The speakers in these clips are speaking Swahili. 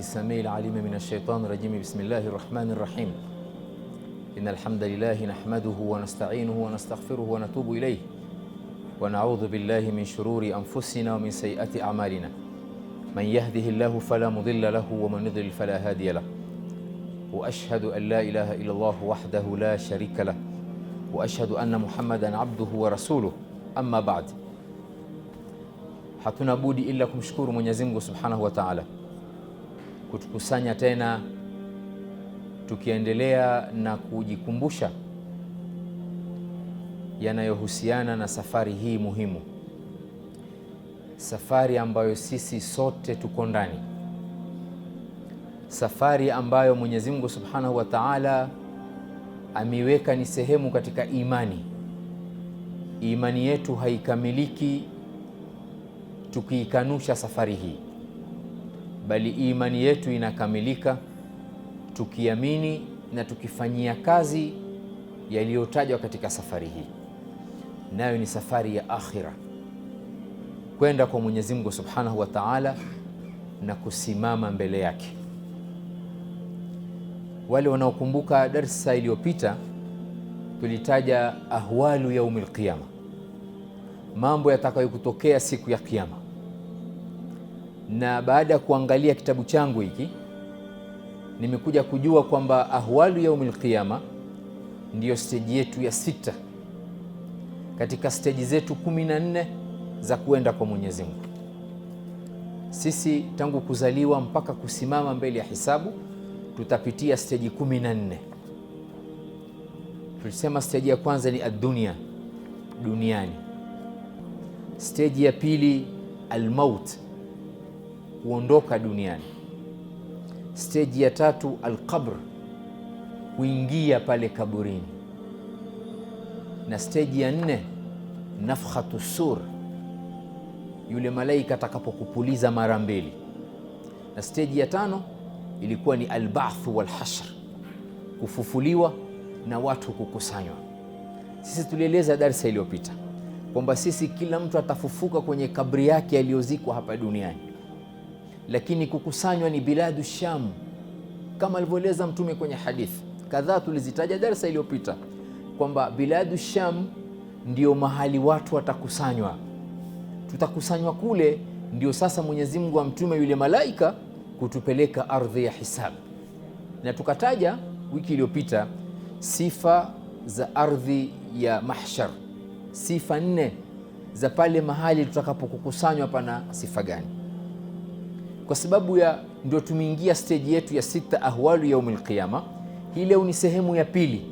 السميع العليم من الشيطان الرجيم. بسم الله الرحمن الرحيم. إن الحمد لله نحمده ونستعينه ونستغفره ونتوب إليه ونعوذ بالله من شرور أنفسنا ومن سيئات أعمالنا. من يهده الله فلا مضل له ومن يضلل فلا هادي له. وأشهد أن لا إله إلا الله وحده لا شريك له وأشهد أن محمدا عبده ورسوله. أما بعد, hatuna budi ila kumshukuru Mwenyezi Mungu Subhanahu wa Ta'ala kutukusanya tena tukiendelea na kujikumbusha yanayohusiana na safari hii muhimu, safari ambayo sisi sote tuko ndani, safari ambayo Mwenyezi Mungu Subhanahu wa Ta'ala ameiweka ni sehemu katika imani. Imani yetu haikamiliki tukiikanusha safari hii, bali imani yetu inakamilika tukiamini na tukifanyia kazi yaliyotajwa katika safari hii, nayo ni safari ya akhira, kwenda kwa Mwenyezi Mungu Subhanahu wa Ta'ala na kusimama mbele yake. Wale wanaokumbuka darsa iliyopita, tulitaja ahwalu yaumil qiyama, mambo yatakayokutokea siku ya Kiyama. Na baada ya kuangalia kitabu changu hiki, nimekuja kujua kwamba ahwalu yaumil qiyama ndiyo steji yetu ya 6 katika steji zetu 14 za kuenda kwa Mwenyezi Mungu. Sisi tangu kuzaliwa mpaka kusimama mbele ya hisabu tutapitia steji 14. Tulisema steji ya kwanza ni ad-dunya, duniani. Steji ya pili al-maut, kuondoka duniani. Steji ya tatu al-qabr, kuingia pale kaburini. Na steji ya 4 nafkhatu sur, yule malaika atakapokupuliza mara 2. Na steji ya 5 ilikuwa ni al-ba'th wal-hashr, kufufuliwa na watu kukusanywa. Sisi tulieleza darsa iliyopita kwamba sisi kila mtu atafufuka kwenye kabri yake aliyozikwa hapa duniani, lakini kukusanywa ni biladu Sham, kama alivyoeleza Mtume kwenye hadithi kadhaa tulizitaja darsa iliyopita kwamba biladu Sham ndio mahali watu watakusanywa. Tutakusanywa kule, ndio sasa Mwenyezi Mungu amtume yule malaika kutupeleka ardhi ya hisabu. Na tukataja wiki iliyopita sifa za ardhi ya mahshar, sifa 4 za pale mahali tutakapokukusanywa pana sifa gani. Kwa sababu ya ndio tumeingia stage yetu ya 6 ahwalu yaumil qiyama. Hii leo ni sehemu ya pili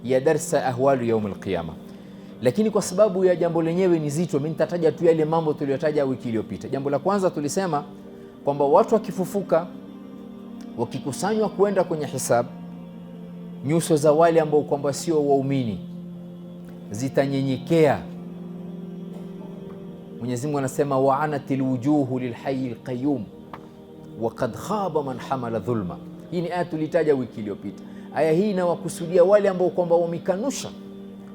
ya darsa ahwalu yaumil qiyama, lakini kwa sababu ya jambo lenyewe ni zito, mimi nitataja tu yale mambo tuliyotaja wiki iliyopita. Jambo la kwanza tulisema kwamba watu wakifufuka, wakikusanywa kuenda kwenye hisabu, nyuso za wale ambao kwamba sio waumini zitanyenyekea. Mwenyezi Mungu anasema wa'anatil wujuhu lilhayyil qayyum wa qad khaba man hamala dhulma. Hii ni aya tulitaja wiki iliyopita. Aya hii inawakusudia wale ambao kwamba wamekanusha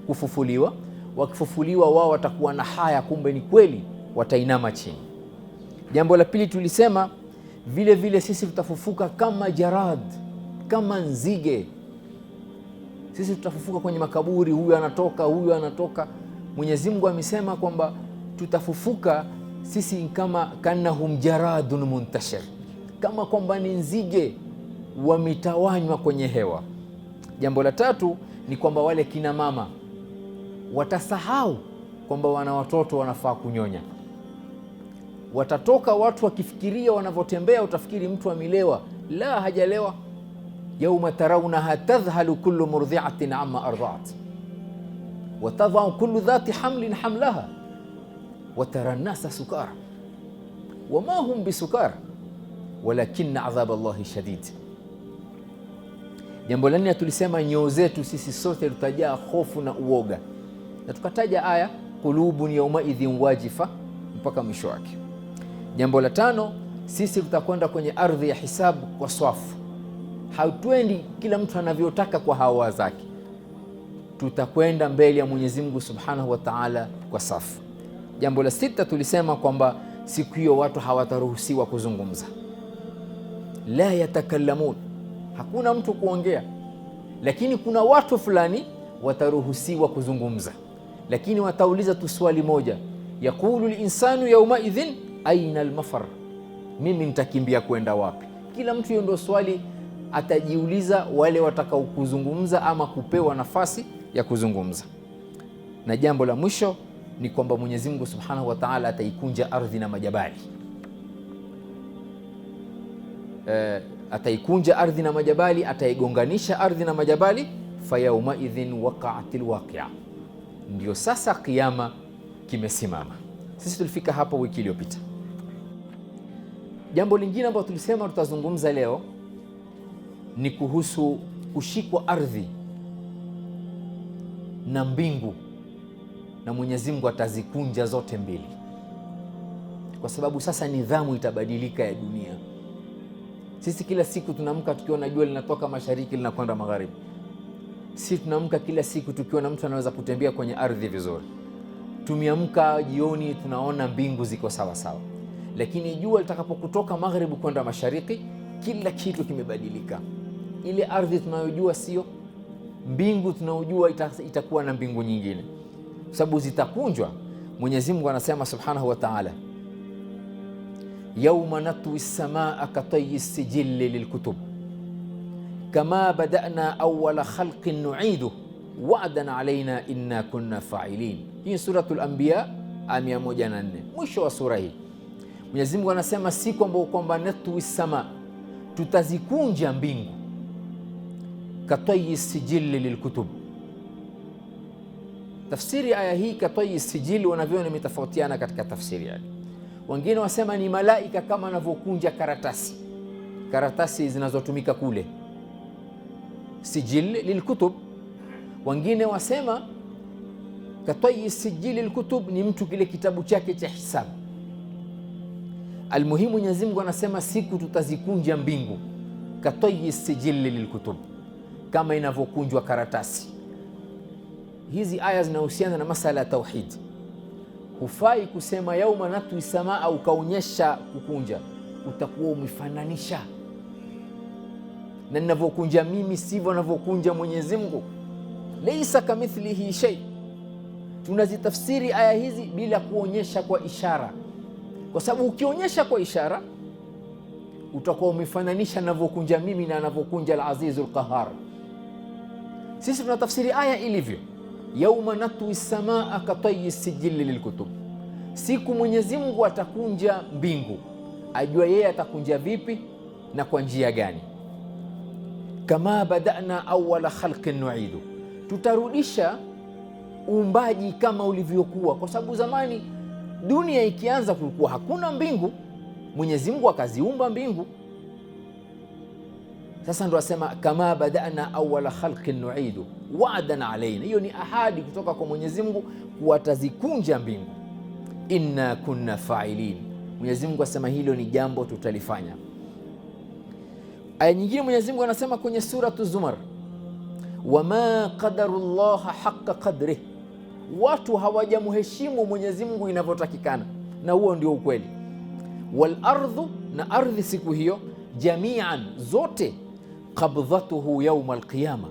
kufufuliwa. Wakifufuliwa wao watakuwa na haya, kumbe ni kweli, watainama chini. Jambo la pili tulisema vile vile sisi tutafufuka kama jarad, kama nzige. Sisi tutafufuka kwenye makaburi, huyu anatoka, huyu anatoka. Mwenyezi Mungu amesema kwamba tutafufuka sisi kama kanahum jaradun muntashir, kama kwamba ni nzige wametawanywa kwenye hewa. Jambo la tatu ni kwamba wale kina mama watasahau kwamba wana watoto wanafaa kunyonya. Watatoka watu wakifikiria wanavyotembea, utafikiri mtu amelewa. La, hajalewa. Yauma tarawnaha tadhhalu kullu murdhi'atin amma arda'at wa tadha'u kullu dhati hamlin hamlaha wa tara an-nasa sukara wama hum bisukara walakinna adhab Allahi shadid. Jambo la 4 tulisema nyoo zetu sisi sote tutajaa hofu na uoga, na tukataja aya qulubun yawma idhin wajifa mpaka mwisho wake. Jambo la 5, sisi tutakwenda kwenye ardhi ya hisabu kwa swafu. Hatuendi kila mtu anavyotaka kwa hawa zake, tutakwenda mbele ya Mwenyezi Mungu Subhanahu wa Ta'ala kwa safu. Jambo la 6 tulisema kwamba siku hiyo watu hawataruhusiwa kuzungumza. la yatakallamun, hakuna mtu kuongea, lakini kuna watu fulani wataruhusiwa kuzungumza, lakini watauliza tu swali moja, yaqulu linsanu yaumaidhin aina almafar, mimi nitakimbia kwenda wapi? Kila mtu, hiyo ndio swali atajiuliza wale watakao kuzungumza ama kupewa nafasi ya kuzungumza. Na jambo la mwisho ni kwamba Mwenyezi Mungu Subhanahu wa Ta'ala ataikunja ardhi na majabali. Ataikunja ardhi na majabali, ataigonganisha ardhi na majabali, fayaumaidhin waqa'atil waqi'a, ndio sasa kiyama kimesimama. Sisi tulifika hapo wiki iliyopita. Jambo lingine ambalo tulisema tutazungumza leo ni kuhusu kushikwa ardhi na mbingu, na Mwenyezi Mungu atazikunja zote mbili, kwa sababu sasa nidhamu itabadilika ya dunia. Sisi kila siku tunaamka tukiona jua linatoka mashariki linakwenda magharibi. Sisi tunaamka kila siku tukiona mtu anaweza kutembea kwenye ardhi vizuri. Tumeamka jioni tunaona mbingu ziko sawa sawa, lakini jua litakapokutoka magharibi kwenda mashariki, kila kitu kimebadilika. Ile ardhi tunayojua sio mbingu tunayojua, itakuwa na mbingu nyingine, sababu zitakunjwa. Mwenyezi Mungu anasema Subhanahu wa Ta'ala, yauma natwi samaa katayi sijilli lilkutub kama badana awwala khalqin nu'idu wa'dan alaina inna kunna fa'ilin. Hii Suratul Anbiya 104, mwisho wa sura hii. Mwenyezi Mungu anasema si kwamba natwi samaa, tutazikunja mbingu, katayi sijilli lilkutub. Tafsiri aya hii katayi sijili wanavyoona imetofautiana katika tafsiri yake. Wengine wasema ni malaika kama anavyokunja karatasi zinazotumika kule, sijil lilkutub. Wengine wasema katayi sijili lilkutub ni mtu kile kitabu chake cha hisabu. Almuhimu, Mwenyezi Mungu anasema siku tutazikunja mbingu katayi sijili lilkutub, kama inavyokunjwa karatasi. Hizi aya zinahusiana na masala ya tauhid. Hufai kusema yauma natwi samaa ukaonyesha kukunja, utakuwa umefananisha na ninavyokunja mimi sivyo anavyokunja Mwenyezi Mungu. Laisa kamithlihi shay. Tunazitafsiri aya hizi bila kuonyesha kwa ishara, kwa sababu ukionyesha kwa ishara utakuwa umefananisha ninavyokunja mimi na anavyokunja al-Azizul Qahhar. Sisi tunatafsiri aya ilivyo, yauma natwi samaa katayi sijili lilkutub, siku Mwenyezi Mungu atakunja mbingu, ajua yeye atakunja vipi na kwa njia gani. Kama badana awwala khalqin nu'idu, tutarudisha uumbaji kama ulivyokuwa, kwa sababu zamani dunia ikianza kulikuwa hakuna mbingu, Mwenyezi Mungu akaziumba mbingu. Sasa ndo asema kama badana awwala khalqin nu'idu wa'dan alaina, hiyo ni ahadi kutoka kwa Mwenyezi Mungu kuwatazikunja mbingu. Inna kunna fa'ilin, Mwenyezi Mungu asema hilo ni jambo tutalifanya. Aya nyingine Mwenyezi Mungu anasema kwenye suratu Zumar, wama qadarullaha haqqa qadrih, watu hawajamheshimu Mwenyezi Mungu inavyotakikana, na huo ndio ukweli. Wal ardhu, na ardhi siku hiyo, jami'an, zote, qabdhatuhu yawm alqiyama,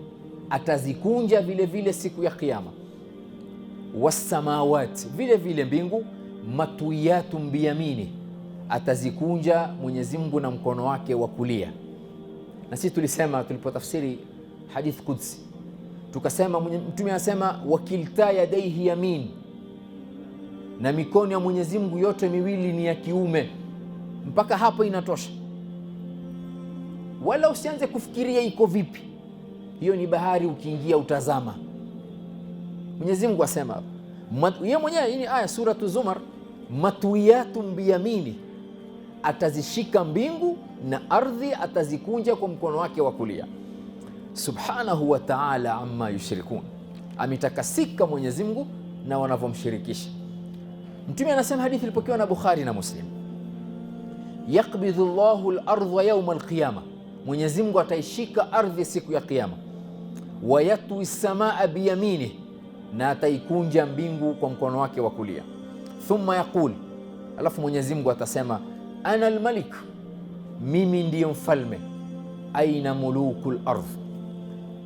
atazikunja vile vile siku ya kiyama. Wassamawati, vile vile mbingu, matwiyatun biyamini, atazikunja Mwenyezi Mungu na mkono wake wa kulia. Na sisi tulisema tulipotafsiri hadith Qudsi, tukasema Mtume anasema wakilta yadaihi yamin, na mikono ya Mwenyezi Mungu yote miwili ni ya kiume. Mpaka hapo inatosha, wala usianze kufikiria iko vipi. Hiyo ni bahari, ukiingia utazama. Mwenyezi Mungu asema yeye mwenyewe, hii ni aya suratu Zumar, matwiyatun biyamini, atazishika mbingu na ardhi atazikunja kwa mkono wake wa kulia. Subhanahu wa ta'ala amma yushrikun, ametakasika Mwenyezi Mungu na wanavyomshirikisha. Mtume anasema, hadithi ilipokewa na Bukhari na Muslim, yakbidhu Allahu al-ardha yawm al-qiyama, Mwenyezi Mungu ataishika ardhi siku ya kiyama. Wa yatwi samaa biyamini, na ataikunja mbingu kwa mkono wake wa kulia. Thumma yaqul, alafu Mwenyezi Mungu atasema ana al-malik, mimi ndiyo mfalme. Aina mulukul ardh,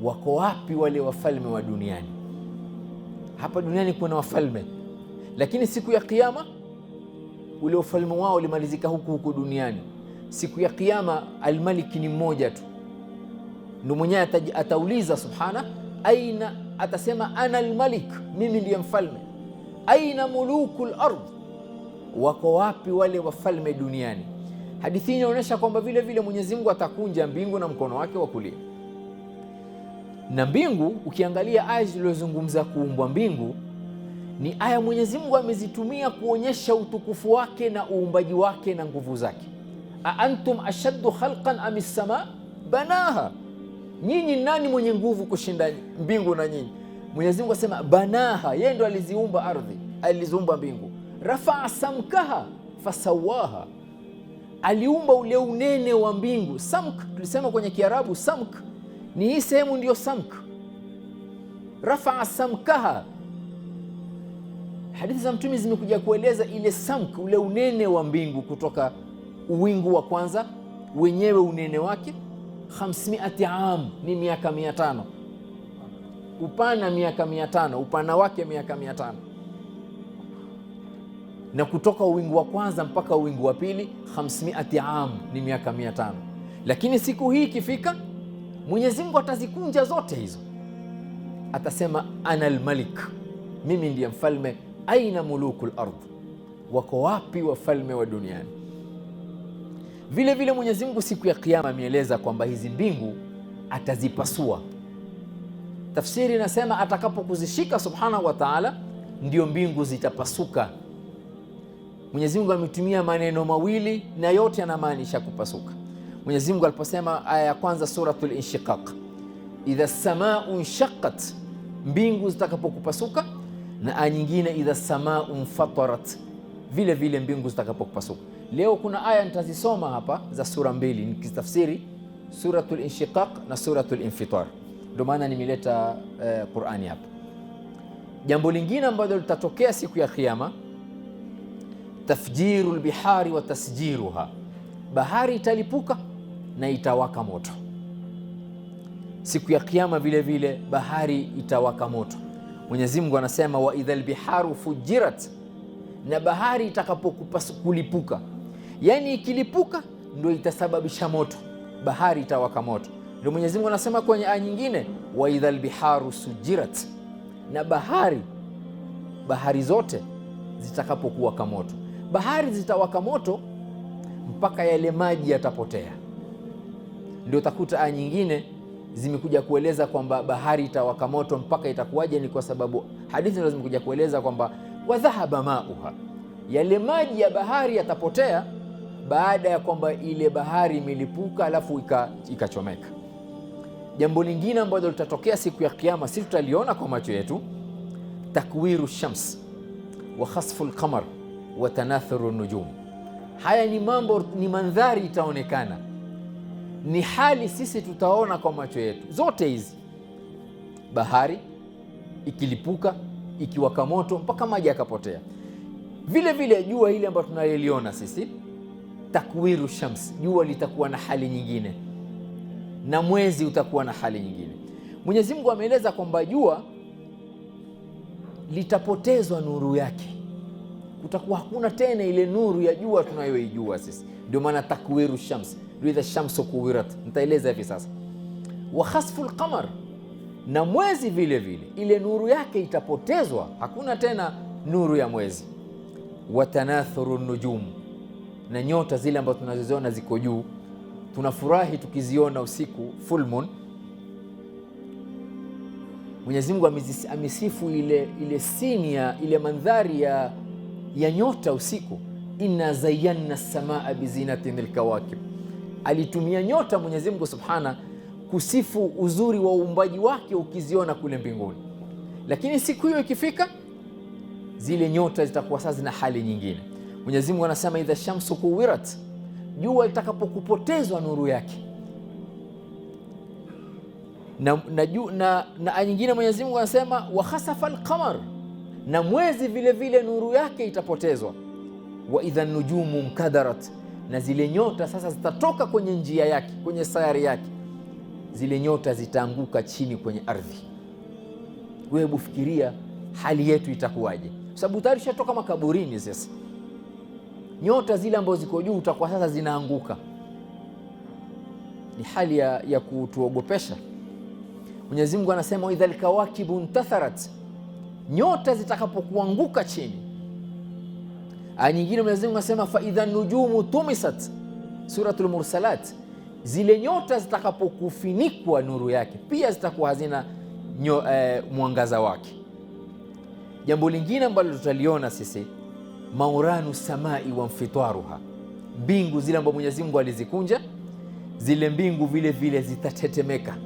wako wapi wale wafalme wa duniani? Hapa duniani kuna wafalme, lakini siku ya Kiyama ule ufalme wao ulimalizika huku duniani. Siku ya Kiyama almaliki ni mmoja tu, ndio mwenyewe atauliza subhana, aina, atasema ana almalik, mimi ndiye mfalme. Aina mulukul ardh, wako wapi wale wafalme duniani? Hadithi inaonyesha kwamba vile vile Mwenyezi Mungu atakunja mbingu na mkono wake wa kulia. Na mbingu, ukiangalia aya zilizozungumza kuumbwa mbingu, ni aya Mwenyezi Mungu amezitumia kuonyesha utukufu wake na uumbaji wake na nguvu zake. A antum ashaddu khalqan amis sama banaha, nyinyi nani mwenye nguvu kushinda mbingu na nyinyi? Mwenyezi Mungu asema banaha, yeye ndo aliziumba ardhi, aliziumba mbingu. Rafaa samkaha fasawaha, aliumba ule unene wa mbingu. Samk, tulisema kwenye Kiarabu samk ni hii sehemu, ndiyo samk. Rafaa samkaha, hadithi za Mtume zimekuja kueleza ile samk, ule unene wa mbingu, kutoka uwingu wa kwanza wenyewe unene wake 500 am, ni miaka 500, upana miaka 500, upana wake miaka 500, na kutoka uwingu wa kwanza mpaka uwingu wa pili 500 am, ni miaka 500. Lakini siku hii ikifika, Mwenyezi Mungu atazikunja zote hizo, atasema ana almalik, mimi ndiye mfalme. Aina mulukul ardh, wako wapi wafalme wa duniani? Vile vile Mwenyezi Mungu siku ya Kiyama ameeleza kwamba hizi mbingu atazipasua. Tafsiri inasema atakapokuzishika subhanahu wa ta'ala, ndio mbingu zitapasuka. Mwenyezi Mungu ametumia maneno mawili na yote yanamaanisha kupasuka. Mwenyezi Mungu aliposema aya ya kwanza suratul Inshiqaq, idha samau inshaqqat, mbingu zitakapokupasuka, na aya nyingine idha samau infatarat, vile vile mbingu zitakapokupasuka. Leo kuna aya nitazisoma hapa za sura mbili nikitafsiri suratul Inshiqaq na suratul Infitar, ndio maana nimeleta Qur'ani hapa. Jambo lingine ambalo litatokea siku ya Kiyama, tafjirul bihari wa tasjiruha, bahari italipuka na itawaka moto. Siku ya Kiyama vile vile bahari itawaka moto. Mwenyezi Mungu anasema wa idhal biharu fujirat, na bahari itakapokulipuka, yani ikilipuka ndio itasababisha moto, bahari itawaka moto. Ndio Mwenyezi Mungu anasema kwenye aya nyingine wa idhal biharu sujirat, na bahari zote zitakapokuwaka moto. Bahari zitawaka moto mpaka yale maji yatapotea. Ndio utakuta aya nyingine zimekuja kueleza kwamba bahari itawaka moto mpaka itakuwaje. Ni kwa sababu hadithi ndio zimekuja kueleza kwamba wa dhahaba mauha, yale maji ya bahari yatapotea baada ya kwamba ile bahari imelipuka alafu ikachomeka. Jambo lingine ambalo litatokea siku ya Kiyama, si tutaliona kwa macho yetu, takwiru shams wa khasfu alqamar wa tanathuru nujum. Haya ni mambo, ni mandhari itaonekana, ni hali sisi tutaona kwa macho yetu. Zote hizi, bahari ikilipuka, ikiwaka moto mpaka maji yakapotea. Vile vile jua hili ambalo tunaliona sisi, takwiru shams, jua litakuwa na hali nyingine na mwezi utakuwa na hali nyingine. Mwenyezi Mungu ameeleza kwamba jua litapotezwa nuru yake, kutakuwa hakuna tena ile nuru ya jua tunayoijua sisi. Ndio maana takwiru shams, idha shamsu kuwirat, nitaeleza hivi sasa. Wa khasfu alqamar, na mwezi vile vile ile nuru yake itapotezwa, hakuna tena nuru ya mwezi. Wa tanathuru nujum, na nyota zile ambazo tunaziona ziko juu, tunafurahi tukiziona usiku, full moon. Mwenyezi Mungu amesifu ile scene ya ile mandhari ya nyota usiku, inna zayyana as-samaa bizinatin al-kawakib. Alitumia nyota Mwenyezi Mungu subhana kusifu uzuri wa uumbaji wake ukiziona kule mbinguni. Lakini siku hiyo ikifika, zile nyota zitakuwa sasa na hali nyingine. Mwenyezi Mungu anasema idha shamsu kuwirat, jua litakapokupotezwa nuru yake. Na nyingine Mwenyezi Mungu anasema wa khasafa alqamar, na mwezi vile vile nuru yake itapotezwa. Wa idha nujumu mkadarat, na zile nyota sasa zitatoka kwenye njia yake, kwenye sayari yake, zile nyota zitaanguka chini kwenye ardhi. Wewe hebu fikiria hali yetu itakuwaje? Sababu tayari shatoka makaburini. Sasa nyota zile ambazo ziko juu utakuwa sasa zinaanguka. Ni hali ya kutuogopesha. Mwenyezi Mungu anasema idhal kawakibu intatharat, nyota zitakapokuanguka chini. Aya nyingine Mwenyezi Mungu anasema fa idha nujumu tumisat, suratul Mursalat, zile nyota zitakapokufinikwa nuru yake pia zitakuwa hazina mwangaza wake. Jambo lingine ambalo tutaliona sisi, mauranu samai wa mfitaruha, mbingu zile ambazo Mwenyezi Mungu alizikunja, zile mbingu vile vile zitatetemeka.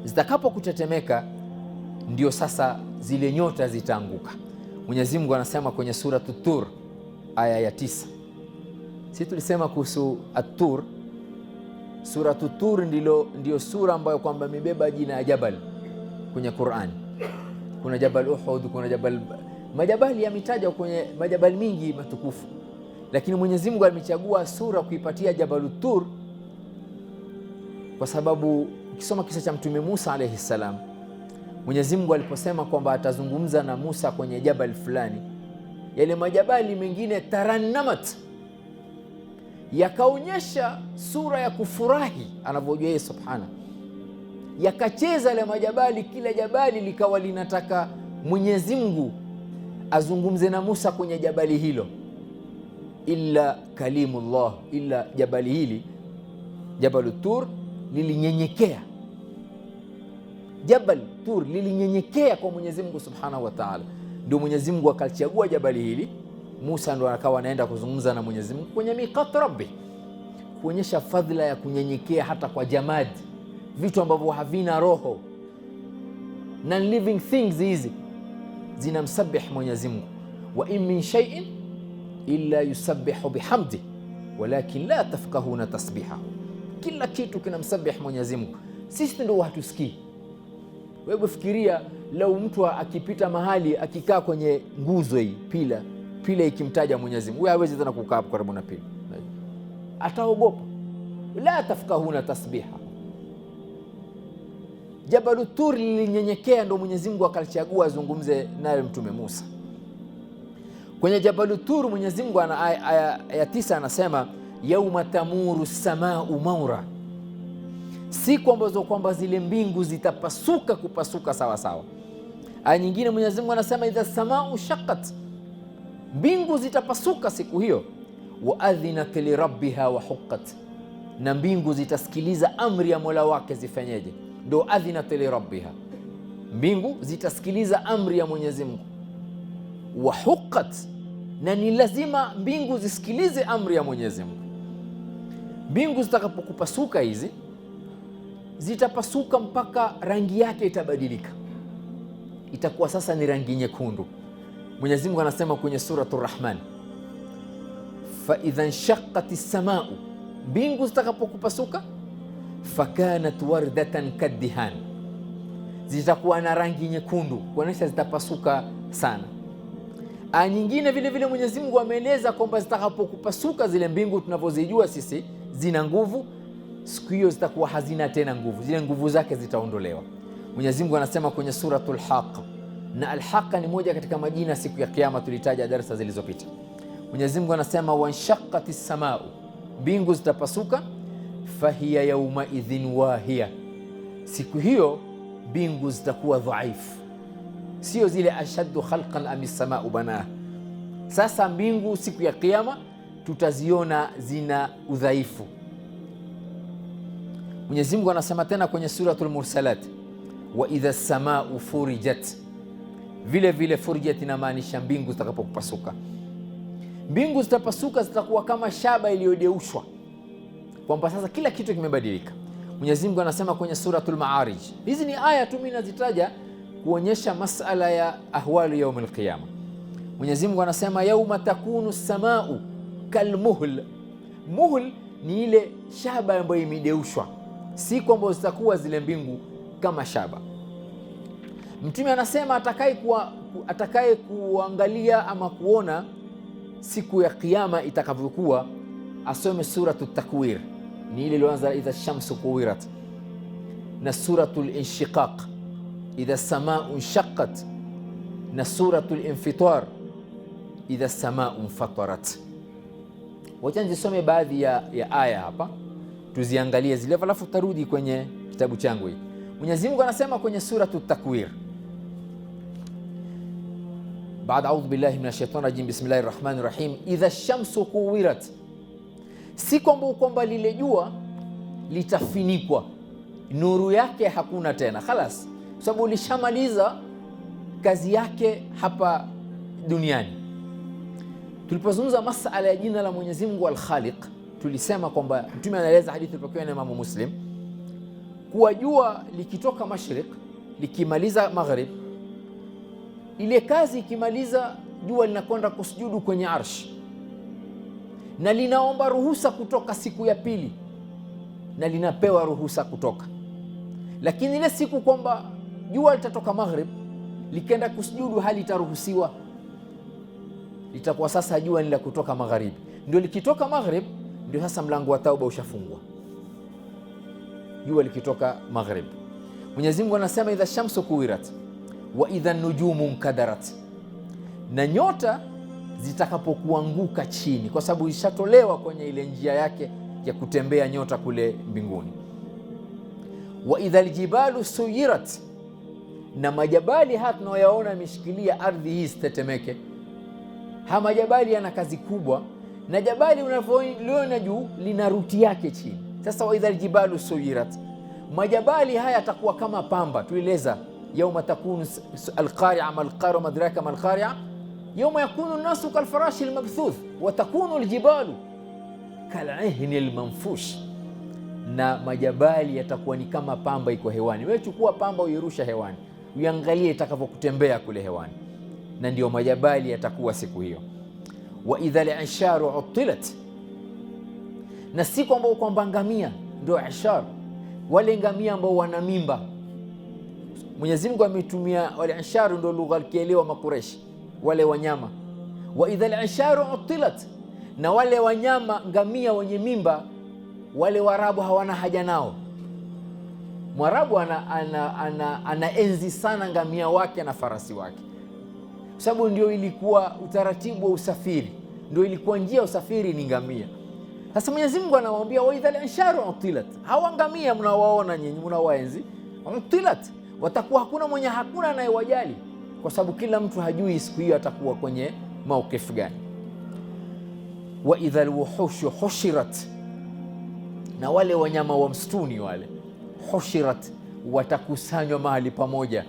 Zitakapo kutetemeka ndio sasa zile nyota zitaanguka. Mwenyezi Mungu anasema kwenye sura At-Tur aya ya 9. Sisi tulisema kuhusu At-Tur, sura At-Tur ndio sura ambayo kwamba imebeba jina ya jabal kwenye Qur'an. Kuna Jabal Uhud, kuna majabali yametaja kwenye majabali mingi matukufu, lakini Mwenyezi Mungu amechagua sura kuipatia Jabal At-Tur kwa sababu ukisoma kisa cha Mtume Musa alayhi salam, Mwenyezi Mungu aliposema kwamba atazungumza na Musa kwenye jabal fulani, yale majabali mengine tarannamat, yakaonyesha sura ya kufurahi anavyojua yeye subhana, yakacheza yale majabali, kila jabali likawa linataka Mwenyezi Mungu azungumze na Musa kwenye jabali hilo, illa kalimullah, illa jabali hili Jabal Tur lilinyenyekea. Jabal Tur lilinyenyekea kwa Mwenyezi Mungu Subhanahu wa Ta'ala. Ndio Mwenyezi Mungu akalichagua jabali hili. Musa ndo akawa anaenda kuzungumza na Mwenyezi Mungu kwenye miqat rabbi, kuonyesha fadhila ya kunyenyekea hata kwa jamadi, vitu ambavyo havina roho, non living things hizi zinamsabih Mwenyezi Mungu. Wa in min shay'in illa yusabbihu bihamdi walakin la tafqahuna tasbihahu, kila kitu kinamsabih Mwenyezi Mungu, sisi ndio hatusikii. Wewe fikiria lau mtu akipita mahali akikaa kwenye nguzo hii pila ikimtaja Mwenyezi Mungu, hawezi tena kukaa hapo karibu na pila, ataogopa. La tafqahuna tasbiha. Jabal Tur lilinyenyekea, ndio Mwenyezi Mungu akalichagua azungumze naye Mtume Musa. Kwenye Jabal Tur Mwenyezi Mungu ana aya 9 anasema yauma tamuru samau maura, siku ambazo kwamba zile mbingu zitapasuka kupasuka sawa sawa. Aya nyingine Mwenyezi Mungu anasema idha samau shaqqat, mbingu zitapasuka siku hiyo. Wa adhinat li rabbiha wa huqqat, na mbingu zitasikiliza amri ya Mola wake zifanyeje. Ndio adhinat li rabbiha, mbingu zitasikiliza amri ya Mwenyezi Mungu. Wa huqqat, na ni lazima mbingu zisikilize amri ya Mwenyezi Mungu. Mbingu zitakapokupasuka hizi zitapasuka mpaka rangi yake itabadilika, itakuwa sasa ni rangi nyekundu. Mwenyezi Mungu anasema kwenye suratul Rahman, fa idha inshaqqat as-samau, mbingu zitakapokupasuka, fakanat wardatan kaddihan, zitakuwa na rangi nyekundu, kuonesha zitapasuka sana. Aya nyingine vile vile Mwenyezi Mungu ameeleza kwamba zitakapokupasuka zile mbingu tunavyozijua sisi zina nguvu, siku hiyo zitakuwa hazina tena nguvu, zile nguvu zake zitaondolewa. Mwenyezi Mungu anasema kwenye suratul Haqq, na al-Haqq ni moja katika majina siku ya kiyama, tulitaja darasa zilizopita. Mwenyezi Mungu anasema wanshaqqati as-samau, mbingu zitapasuka, fahiya yawma idhin wahiya, siku hiyo mbingu zitakuwa dhaifu, sio zile ashaddu khalqan am as-samau banaha. Sasa mbingu siku ya kiyama tutaziona zina udhaifu. Mwenyezi Mungu anasema tena kwenye suratul Mursalat, wa idha as-samau furijat, vile vile furijat inamaanisha mbingu zitakapopasuka. Mbingu zitapasuka, zitakuwa kama shaba iliyodeushwa, kwamba sasa kila kitu kimebadilika. Mwenyezi Mungu anasema kwenye suratul Ma'arij, hizi ni aya tu mimi nazitaja kuonyesha masala ya ahwali yaum al-qiyama. Mwenyezi Mungu anasema yauma takunu as-samau kalmuhl, muhl ni ile shaba ambayo imedeushwa, siku ambazo zitakuwa zile mbingu kama shaba. Mtume anasema atakaye kuangalia ama kuona siku ya kiyama itakavyokuwa, asome suratu Takwir, ni ile iliyoanza idha shamsu kuwirat, na suratu Linshiqaq idha samau nshaqat, na suratu Linfitar idha samau nfatarat. Wacha nizisome baadhi ya aya hapa tuziangalie zile, alafu tarudi kwenye kitabu changu hiki. Mwenyezi Mungu anasema kwenye suratu Takwir, baada audhu billahi minash shaitani rajim, bismillahir rahmanir rahim, idha shamsu kuwirat, si kwamba lile jua litafinikwa, nuru yake hakuna tena, khalas, kwa sababu lishamaliza kazi yake hapa duniani. Tulipozungumza masala ya jina la Mwenyezi Mungu Al-Khaliq, tulisema kwamba Mtume anaeleza hadithi iliyopokewa na Imam Muslim kuwa jua likitoka mashriq likimaliza maghrib, ile kazi ikimaliza, jua linakwenda kusujudu kwenye arsh na linaomba ruhusa kutoka siku ya pili, na linapewa ruhusa kutoka. Lakini ile siku kwamba jua litatoka maghrib likenda kusujudu, hali itaruhusiwa, litakuwa sasa jua ni la kutoka magharibi. Ndio likitoka maghrib, ndio sasa mlango wa tauba ushafungwa, jua likitoka maghrib. Mwenyezi Mungu anasema idha shamsu kuwirat wa idha nujumu nkadarat, na nyota zitakapokuanguka chini, kwa sababu ishatolewa kwenye ile njia yake ya kutembea nyota kule mbinguni. Wa idha aljibalu suyirat, na majabali haya tunayoyaona yameshikilia ardhi hii sitetemeke, haya majabali yana kazi kubwa, na jabali unavyoliona juu lina ruti yake chini. Sasa wa idha aljibalu suyirat, majabali haya yatakuwa kama pamba. Tueleza yauma takunu alqari'a malqari'a madraka malqari'a yauma yakunu an-nasu kalfarashi almabthuth wa takunu aljibalu kal'ihni almanfush, na majabali yatakuwa ni kama pamba iko hewani. Wewe chukua pamba uirusha hewani, uangalie itakavyokutembea kule hewani, na ndio majabali yatakuwa siku hiyo. Wa idha al-isharu utilat, na si kwamba ngamia ndio ishar, wale ngamia ambao wana mimba. Mwenyezi Mungu ametumia wale isharu, ndio lugha alikielewa Makureshi, wale wanyama. Wa idha al-isharu utilat, na wale wanyama ngamia wenye mimba, wale Waarabu hawana haja nao. Mwarabu anaenzi sana ngamia wake na farasi wake, kwa sababu ndio ilikuwa utaratibu wa usafiri, ndio ilikuwa njia ya usafiri ni ngamia. Sasa Mwenyezi Mungu anawaambia wa idha al-isharu utilat, hawa ngamia mnawaona nyinyi, mnawaenzi, utilat, watakuwa hakuna anayewajali, kwa sababu kila mtu hajui siku hiyo atakuwa kwenye maukifu gani. Wa idha al-wuhushu hushirat, na wale wanyama wa msituni wale hushirat, watakusanywa mahali pamoja.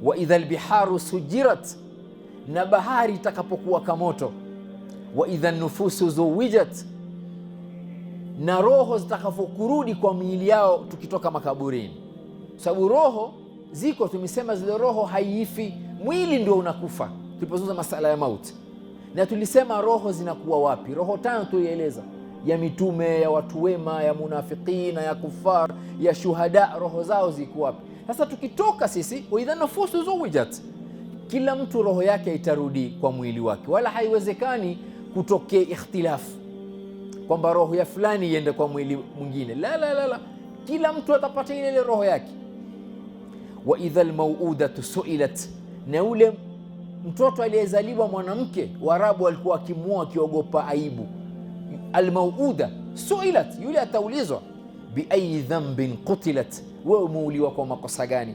Wa idha al-biharu sujirat, na bahari itakapokuwa kamoto. Wa idha an-nufusu zuwijat, na roho zitakapokurudi kwa miili yao tukitoka makaburini. Sababu roho ziko, tumesema zile roho haifi, mwili ndio unakufa tulipozungumza masala ya mauti. Na tulisema roho zinakuwa wapi? Roho tano tuieleza, ya mitume, ya watu wema, ya munafiqina, ya kufar, ya shuhada, roho zao ziko wapi? Sasa tukitoka sisi, wa idha nufusu zuwijat, kila mtu roho yake itarudi kwa mwili wake, wala haiwezekani kutokea ikhtilafu kwamba roho ya fulani iende kwa mwili mwingine. La, kila mtu atapata ile roho yake. Wa idha almauudatu suilat, na ule mtoto aliyezaliwa mwanamke, Waarabu walikuwa wakimwoa akiogopa aibu. Almauuda suilat, yule ataulizwa bi ayi dhanbin qutilat, wewe umeuliwa kwa makosa gani?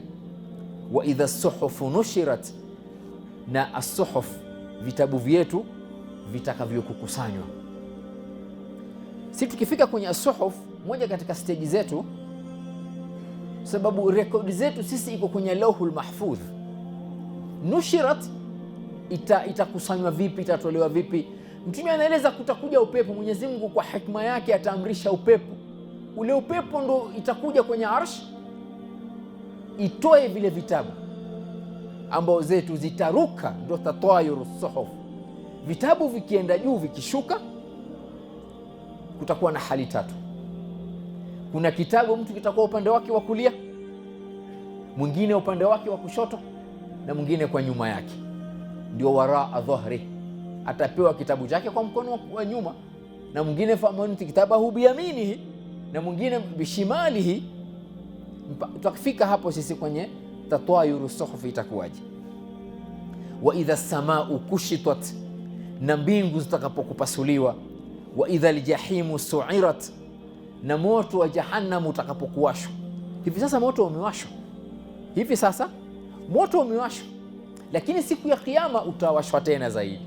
Wa idha suhufu nushirat, na as-suhuf, vitabu vyetu vitakavyokukusanywa. Si tukifika kwenye as-suhuf, moja katika stage zetu, sababu rekodi zetu sisi iko kwenye lauhul mahfudh. Nushirat, itakusanywa vipi? Itatolewa vipi? Mtume anaeleza kutakuja upepo. Mwenyezi Mungu kwa hikma yake ataamrisha upepo, ule upepo ndo itakuja kwenye arsh, itoe vile vitabu ambao zetu zitaruka, ndo tatayuru suhuf. Vitabu vikienda juu vikishuka, kutakuwa na hali tatu. Kuna kitabu mtu kitakuwa upande wake wa kulia, mwingine upande wake wa kushoto, na mwingine kwa nyuma yake, ndio waraa dhahri. Atapewa kitabu chake kwa mkono wa nyuma, na mwingine faman uti kitabahu biyaminihi, na mwingine bishimalihi. Tukifika hapo sisi kwenye tatwayuru suhufi itakuwaje? Wa idha samau kushitat, na mbingu zitakapokupasuliwa. Wa idha aljahimu su'irat, na moto wa jahannam utakapokuwashwa. Hivi sasa moto umewashwa, hivi sasa moto umewashwa, lakini siku ya kiyama utawashwa tena zaidi.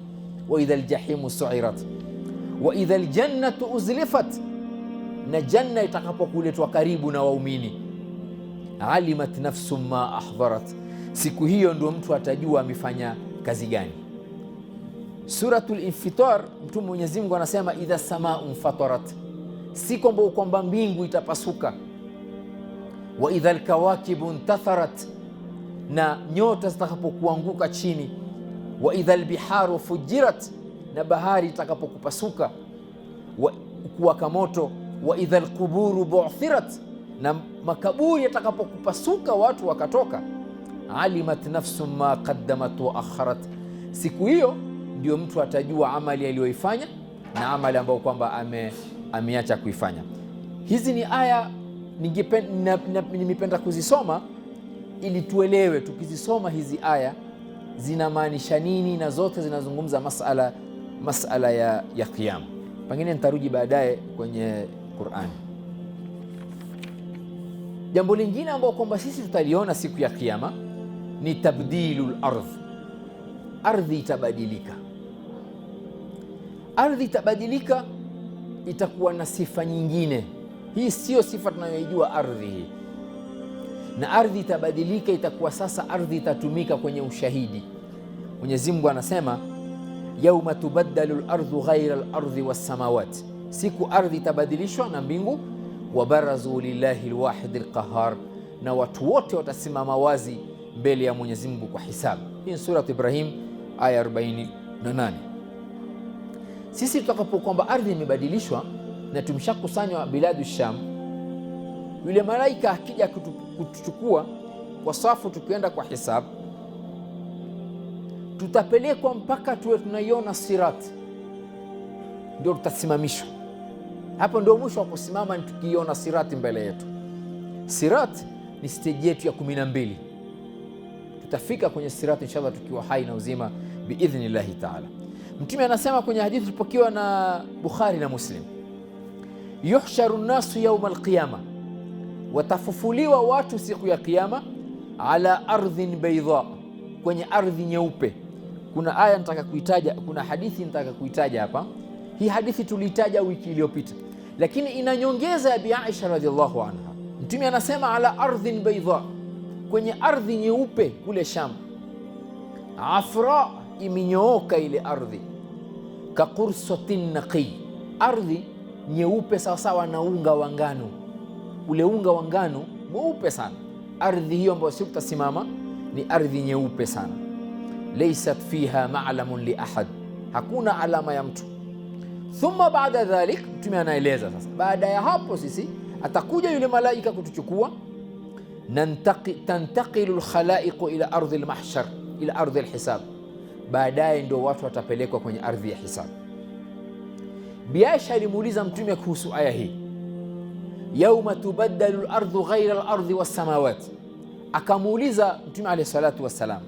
Wa idha aljahimu su'irat wa idha aljannatu uzlifat, na janna itakapokuletwa karibu na waumini. Alimat nafsum ma ahdharat, siku hiyo ndio mtu atajua amefanya kazi gani. Suratul Infitar, Mtume Mwenyezi Mungu anasema idha samau fatarat, si kwamba mbingu itapasuka. Wa idha alkawakibu intatharat, na nyota zitakapokuanguka chini. Wa idha albiharu fujirat, na bahari itakapokupasuka kuwaka moto. Wa idha alquburu bu'thirat, na makaburi yatakapokupasuka watu wakatoka. Alimat nafsum ma qaddamat wa akharat, siku hiyo ndio mtu atajua amali aliyoifanya na amali ambayo kwamba ameacha kuifanya. Hizi ni aya nimependa kuzisoma ili tuelewe, tukizisoma hizi aya zinamaanisha nini, na zote zinazungumza masala ya kiyama. Pengine nitarudi baadaye kwenye Qur'an. Jambo lingine ambalo kwamba sisi tutaliona siku ya kiyama ni tabdilul ardh. Ardhi itabadilika. Ardhi itabadilika, itakuwa na sifa nyingine. Hii sio sifa tunayoijua ardhi hii. Na ardhi itabadilika, itakuwa sasa ardhi itatumika kwenye ushahidi. Mwenyezi Mungu anasema yauma tubaddalu al-ardhu ghayra al-ardhi was-samawati, siku ardhi itabadilishwa na mbingu. Wabarazu lillahi al-wahid al-qahhar, na watu wote watasimama wazi mbele ya Mwenyezi Mungu kwa hisabu. Hii ni Surah Ibrahim aya 48. Sisi tutakapo kwamba ardhi imebadilishwa na tumshakusanywa biladu Sham, yule malaika akija kutuchukua kwa safu, tukienda kwa hisabu, tutapelekwa mpaka tuwe tunaiona Sirat, ndio tutasimamishwa hapo. Ndio mwisho wa kusimama, ni tukiona Sirati mbele yetu. Sirat ni stage yetu ya 12. Tutafika kwenye Sirati inshallah tukiwa hai na uzima biidhnillahi taala. Mtume anasema kwenye hadithi tupokiwa na Bukhari na Muslim, yuhsharu nnasu yauma alqiyama, watafufuliwa watu siku ya kiyama, ala ardhin baydha, kwenye ardhi nyeupe. Kuna aya nataka kuitaja, kuna hadithi nataka kuitaja hapa. Hii hadithi tulitaja wiki iliyopita, lakini ina nyongeza ya Bi Aisha radhiallahu anha. Mtume anasema ala ardhin baydha, kwenye ardhi nyeupe kule Sham. Afra, imenyooka ile ardhi. Ka qursatin naqi, ardhi nyeupe sawasawa na unga wa ngano. Ule unga wa ngano mweupe sana. Ardhi hiyo ambayo si tutasimama ni ardhi nyeupe sana. Laysat fiha ma'lamun li ahad, hakuna alama ya mtu. Thumma baada dhalik, Mtume anaeleza sasa, baada ya hapo sisi atakuja yule malaika kutuchukua. Tantaqilu alkhalaiqu ila ardhi almahshar, ila ardhi alhisab, baadaye ndio watu watapelekwa kwenye ardhi ya hisabu. Bi Aisha alimuuliza Mtume kuhusu aya hii, yauma tubaddalu al-ardhu ghayra al-ardhi was-samawati. Akamuuliza Mtume alayhi salatu wassalam,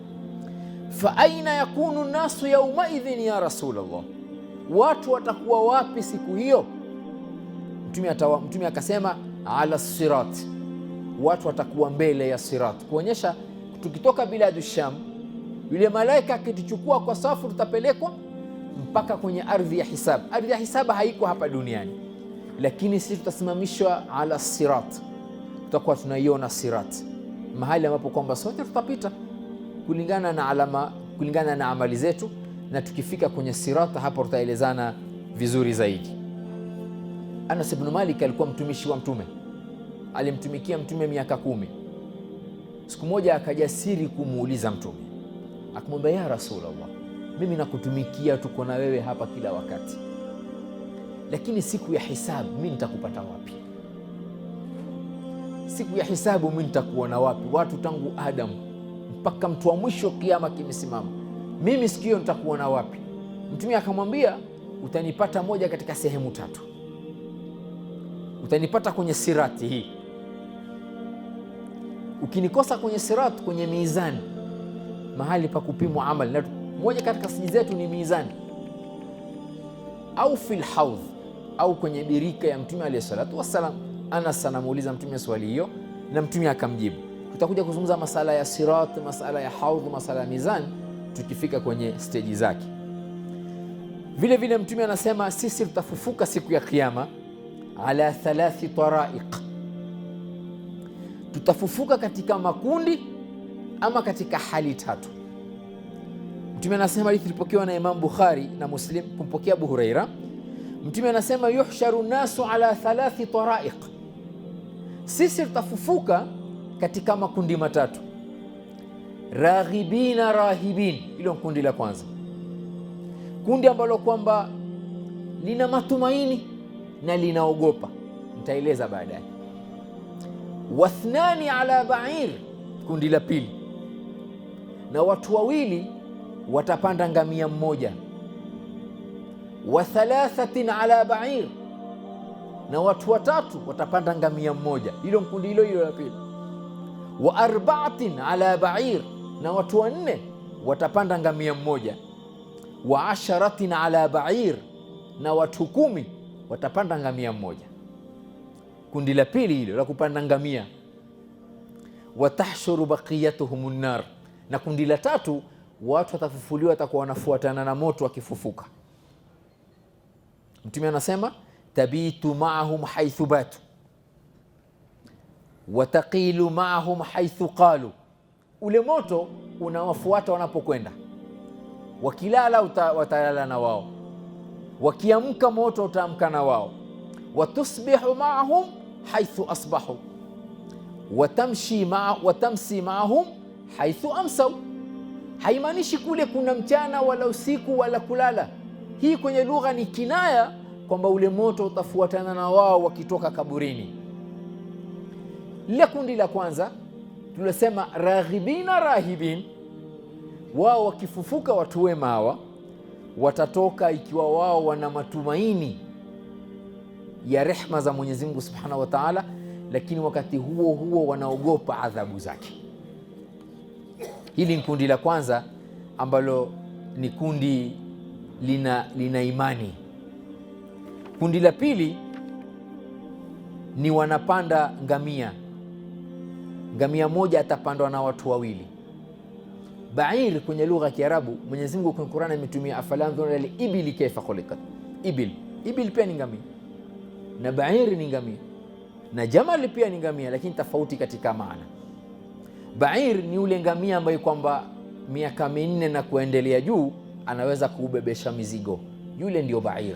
fa aina yakunu an-nasu yawma idhin ya Rasulullah, watu watakuwa wapi siku hiyo? Mtume akasema ala sirat, watu watakuwa mbele ya sirat, kuonyesha tukitoka biladu Sham, yule malaika akituchukua kwa safu, tutapelekwa mpaka kwenye ardhi ya hisab. Ardhi ya hisab haiko hapa duniani, lakini sisi tutasimamishwa ala sirat, tutakuwa tunaiona sirat, mahali ambapo kwamba sote tutapita kulingana na alama, kulingana na amali zetu. Na tukifika kwenye sirata, hapo tutaelezana vizuri zaidi. Anas ibn Malik alikuwa mtumishi wa Mtume, alimtumikia Mtume miaka 10. Siku moja akajasiri kumuuliza Mtume, akamwambia, ya Rasulullah, mimi nakutumikia, tuko na wewe hapa kila wakati, lakini siku ya hisabu mimi nitakupata wapi? Siku ya hisabu mimi nitakuona wapi? Watu tangu Adam mpaka mtu wa mwisho kiyama kimesimama, mimi siku hiyo nitakuona wapi? Mtume akamwambia, utanipata moja katika sehemu tatu. Utanipata kwenye sirati hii. Ukinikosa kwenye sirati, kwenye mizani, mahali pa kupimwa amali, na moja katika siji zetu ni mizani, au fil haudh, au kwenye birika ya Mtume alayhi salatu wassalam. Anas anamuuliza Mtume swali hiyo na Mtume akamjibu. Tutakuja kuzungumza masala ya sirat, masala ya haudh, masala ya mizani tukifika kwenye steji zake. Vile vile Mtume anasema sisi tutafufuka siku ya Kiyama ala 3 taraiq. Tutafufuka katika makundi ama katika hali tatu. Mtume anasema, hadithi ilipokewa na Imam Bukhari na Muslim kumpokea Abu Huraira. Mtume anasema yuhsharu nasu ala 3 taraiq. Sisi tutafufuka katika makundi matatu. Raghibina rahibin, hilo kundi la kwanza, kundi ambalo kwamba lina matumaini na linaogopa, nitaeleza baadaye. Wathnani ala ba'ir, kundi la pili, na watu wawili watapanda ngamia mmoja. Wa thalathatin ala ba'ir, na watu watatu watapanda ngamia mmoja, hilo kundi hilo la pili. Wa arba'atin ala ba'ir, na watu wanne watapanda ngamia mmoja. Wa asharatin ala ba'ir, na watu 10 watapanda ngamia mmoja. Kundi la pili hilo la kupanda ngamia. Wa tahshuru baqiyatuhumun nar, na kundi la tatu watu watafufuliwa, watakuwa wanafuatana na moto wakifufuka. Mtume anasema tabitu ma'ahum haythu batu wa taqilu ma'ahum haythu qalu, ule moto unawafuata wanapokwenda. Wakilala watalala na wao, wakiamka moto utaamka na wao. Watusbihu ma'ahum haythu asbahu watamsi ma'ahum haythu amsaw. Haimaanishi kule kuna mchana wala usiku wala kulala. Hii kwenye lugha ni kinaya kwamba ule moto utafuatana na wao wakitoka kaburini. Lile kundi la kwanza tunasema raghibina rahibin, wao wakifufuka, watu wema hawa watatoka ikiwa wao wana matumaini ya rehma za Mwenyezi Mungu Subhanahu wa Ta'ala, lakini wakati huo huo wanaogopa adhabu zake. Hili ni kundi la kwanza ambalo ni kundi lina imani. Kundi la pili ni wanapanda ngamia. Ngamia moja atapandwa na watu wawili. Ba'ir kwenye lugha ya Kiarabu, Mwenyezi Mungu kwenye Qur'an ametumia afalan dhunna al-ibli kayfa khuliqat. Ibil pia ni ngamia, na ba'ir ni ngamia, na jamal pia ni ngamia, lakini tofauti katika maana. Ba'ir ni ule ngamia ambaye kwamba miaka 4 na kuendelea juu anaweza kuubebesha mizigo, yule ndio ba'ir.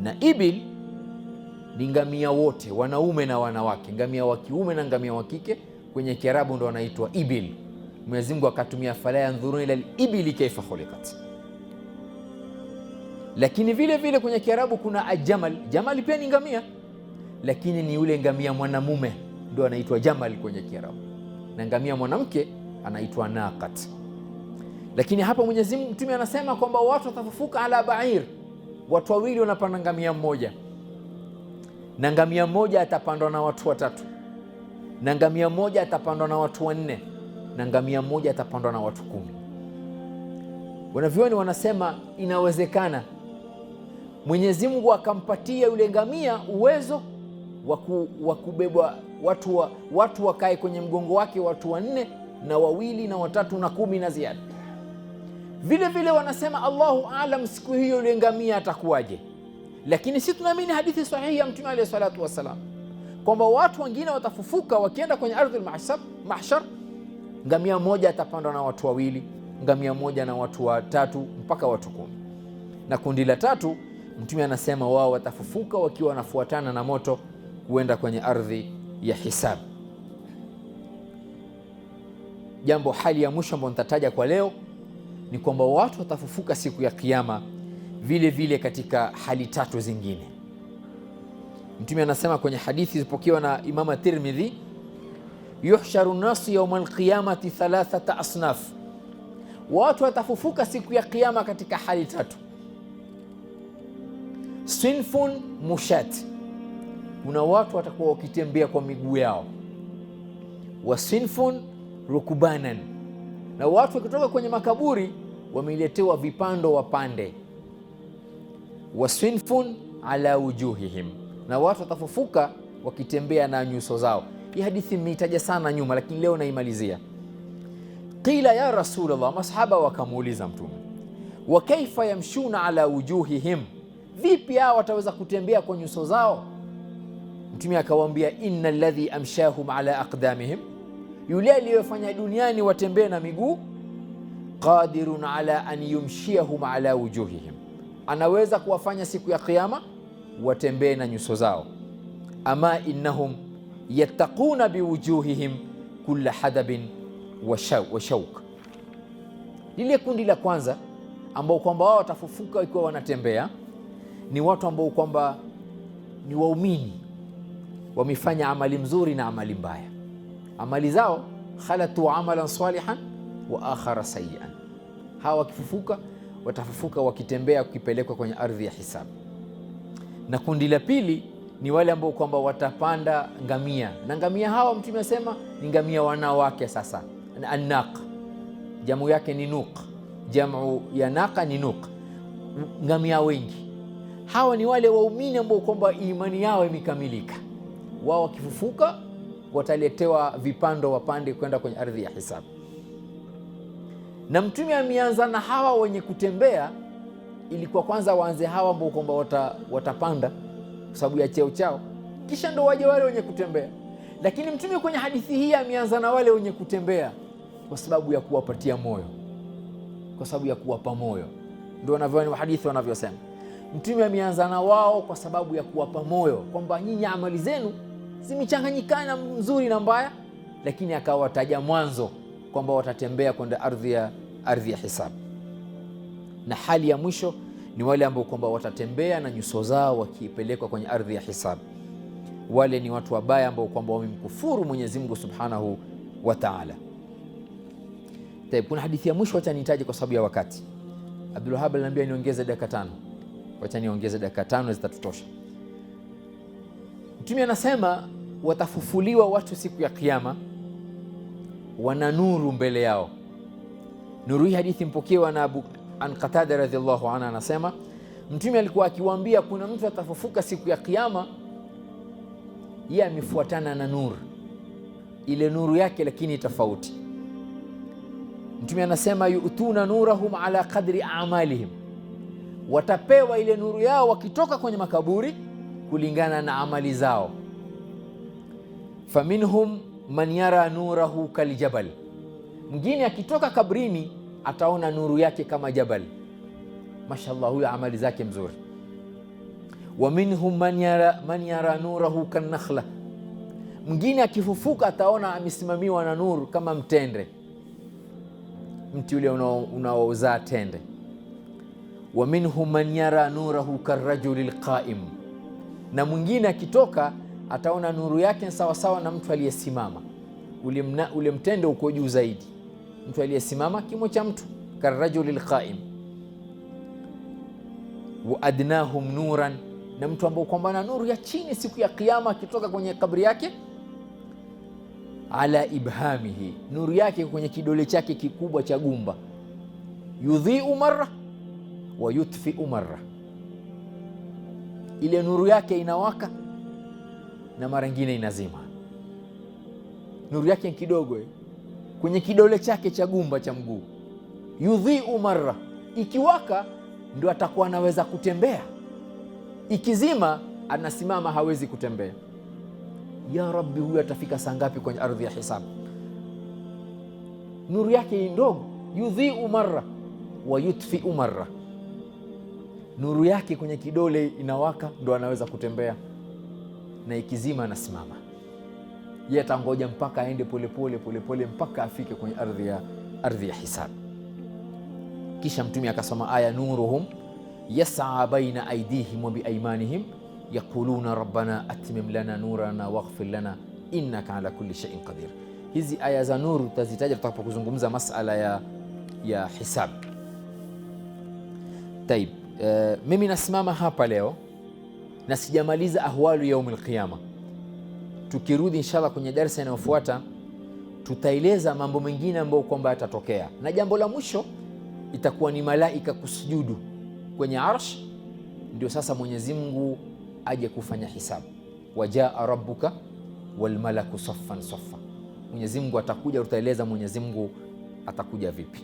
Na ibil ni ngamia wote, wanaume na wanawake, ngamia wa kiume na ngamia wa kike, kwenye Kiarabu ndo wanaitwa ibil. Mwenyezi Mungu akatumia fala yanzuruna ila al-ibli kayfa khuliqat. Lakini vile vile kwenye Kiarabu kuna ajamal. Jamal pia ni ngamia, lakini ni yule ngamia mwanamume ndo anaitwa jamal kwenye Kiarabu, na ngamia mwanamke anaitwa naqat. Lakini hapa Mwenyezi Mungu, Mtume anasema kwamba watu watafufuka ala ba'ir, watu wawili wanapanda ngamia mmoja, na ngamia mmoja atapandwa na watu watatu, na ngamia mmoja atapandwa na watu 4, na ngamia mmoja atapandwa na watu 10. Wanavyuoni wanasema inawezekana Mwenyezi Mungu akampatia yule ngamia uwezo wa kubebwa watu wakae kwenye mgongo wake, watu 4 na 2 na 3 na 10 na ziada. Vile vile wanasema Allahu aalam siku hiyo yule ngamia atakuwaje, lakini sisi tunaamini hadithi sahihi ya Mtume alayhi salatu wasalam kwamba watu wengine watafufuka wakienda kwenye ardhi al-mahshar. Ngamia moja atapandwa na watu 2, ngamia moja na watu 3 mpaka watu 10. Na kundi la tatu Mtume anasema wao watafufuka wakiwa wanafuatana na moto kuenda kwenye ardhi ya hisab. Jambo hali ya mwisho ambayo nitataja kwa leo ni kwamba watu watafufuka siku ya Kiyama vile vile katika hali tatu zingine. Mtume anasema kwenye hadithi zipokewa na Imam Tirmidhi, yuhsharu nasu yawma alqiyamati 3 asnaf, watu watafufuka siku ya Kiyama katika hali tatu. Sinfun mushat, kuna watu watakuwa wakitembea kwa miguu yao. Wa sinfun rukubanan, na watu wakitoka kwenye makaburi wameletewa vipando wapande. Wa sinfun ala wujuhihim, na watu watafufuka wakitembea na nyuso zao. Hii hadithi nimeitaja sana nyuma, lakini leo naimalizia. Qila ya Rasulullah, masahaba wakamuuliza Mtume, wa kaifa yamshuna ala wujuhihim, vipi hao wataweza kutembea kwa nyuso zao? Mtume akawaambia, inna alladhi amshahum ala aqdamihim, yule aliyofanya duniani watembee na miguu, qadirun ala an yumshiyahum ala wujuhihim, anaweza kuwafanya siku ya Kiyama watembee na nyuso zao. Ama innahum yattaquna biwujuhihim kulla hadabin wa shauk. Lile kundi la kwanza ambao kwamba wao watafufuka ikiwa wanatembea ni watu ambao kwamba ni waumini, wamefanya amali mzuri na amali mbaya. Amali zao khalatu amalan salihan wa akhara sayyian. Hawa wakifufuka watafufuka wakitembea, wakipelekwa kwenye ardhi ya hisabu. Na kundi la pili ni wale ambao kwamba watapanda ngamia, na ngamia hawa Mtume asema ni ngamia wanawake. Sasa an-naq jamu yake ni nuq, jamu ya naqa ni nuq, ngamia wengi. Hawa ni wale waumini ambao kwamba imani yao imekamilika. Wao wakifufuka wataletewa vipando wapande kwenda kwenye ardhi ya hisabu. Na Mtume ameanza na hawa wenye kutembea, ilikuwa kwanza waanze hawa ambao kwamba watapanda kwa sababu ya cheo chao, kisha ndo waje wale wenye kutembea. Lakini Mtume kwenye hadithi hii ameanza na wale wenye kutembea kwa sababu ya kuwapatia moyo, kwa sababu ya kuwapa moyo. Ndio wanavyoona hadithi wanavyosema, Mtume ameanza na wao kwa sababu ya kuwapa moyo kwamba nyinyi amali zenu zimechanganyikana nzuri na mbaya, lakini akawataja mwanzo kwamba watatembea kwenda ardhi ya hisabu. Na hali ya mwisho ni wale ambao kwamba watatembea na nyuso zao wakipelekwa kwenye ardhi ya hisabu. Wale ni watu wabaya ambao kwamba wamemkufuru Mwenyezi Mungu Subhanahu wa Ta'ala. Kuna hadithi ya mwisho, acha nitaje kwa sababu ya wakati. Abdul Wahhab aliniambia niongeze dakika 5. Acha niongeze dakika 5 zitatutosha. Mtume anasema watafufuliwa watu siku ya Kiyama wana nuru mbele yao. Nuru hii hadithi mpokewa na an Qatada radhiallahu anhu, anasema Mtume alikuwa akiwaambia kuna mtu atafufuka siku ya Kiyama, yeye amefuatana na nuru, ile nuru yake lakini tofauti. Mtume anasema yu'tuna nurahum ala qadri a'malihim, watapewa ile nuru yao wakitoka kwenye makaburi kulingana na amali zao. Faminhum man yara nurahu kaljabal, mwingine akitoka kabrini ataona nuru yake kama jabal, mashallah, huyo amali zake mzuri. Wa minhum man yara nurahu kannakhla, mwingine akifufuka ataona amesimamiwa na nuru kama mtende, mti ule unaozaa tende. Wa minhum man yara nurahu karrajuli alqaim, na mwingine akitoka ataona nuru yake sawasawa na mtu aliyesimama. Ule mtende uko juu zaidi, mtu aliyesimama kimo cha mtu, karrajuli alqaim. Wa adnahum nuran, na mtu ambao kwamba na nuru ya chini siku ya Kiyama akitoka kwenye kabri yake, ala ibhamihi, nuru yake kwenye kidole chake kikubwa cha gumba, yudhi'u marra wa yutfi'u marra, ile nuru yake inawaka na mara nyingine inazima. Nuru yake kidogo kwenye kidole chake cha gumba cha mguu, yudhi'u marra, ikiwaka ndio atakuwa anaweza kutembea, ikizima anasimama hawezi kutembea. Ya Rabbi, huyu atafika saa ngapi kwenye ardhi ya hisabu? Nuru yake ndogo, yudhi'u marra wa yutfi'u marra, nuru yake kwenye kidole inawaka ndo anaweza kutembea, na ikizima anasimama. Yeye atangoja mpaka aende polepole mpaka afike kwenye ardhi ya hisabu. Kisha Mtume akasoma aya, nuruhum yas'a baina aydihim wa biaymanihim yaquluna rabbana atmim lana nurana waghfir lana innaka ala kulli shay'in qadir. Hizi aya za nuru tutazitaja tutakapozungumza masala ya hisab. Taib, mimi nasimama hapa leo na sijamaliza ahwalu yaumil qiyama. Tukirudi inshallah kwenye darasa inayofuata tutaeleza mambo mengine ambayo kwamba yatatokea, na jambo la mwisho itakuwa ni malaika kusujudu kwenye arsh. Ndio sasa Mwenyezi Mungu aje kufanya hisabu, wajaa rabbuka wal malaku saffan saffa. Mwenyezi Mungu atakuja, tutaeleza Mwenyezi Mungu atakuja vipi.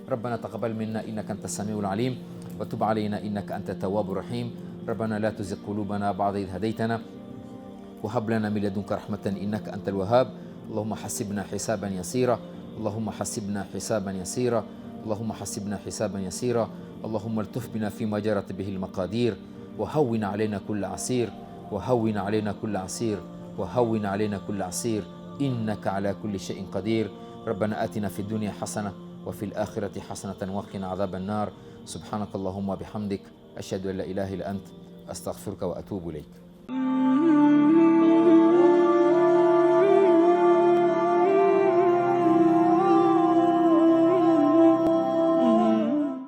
Rabbana taqabbal minna innaka antas samiul alim wa tub alayna innaka antat tawwabur rahim. Rabbana la tuzigh qulubana ba'da idh hadaytana wa hab lana min ladunka rahmatan innaka antal wahhab. Allahumma hasibna hisaban yasira, Allahumma hasibna hisaban yasira, Allahumma hasibna hisaban yasira. Allahumma altuf bina fima jarat bihi almaqadir wa hawwin alayna kull asir, wa hawwin alayna kull asir, wa hawwin alayna kull asir innaka ala kulli shay'in qadir. Rabbana atina fid dunya hasana wa fil akhirati hasanatan wa qina adhaban nar. Subhanakallahumma bihamdik ashhadu an la ilaha illa ant astaghfiruka wa atubu ilayk.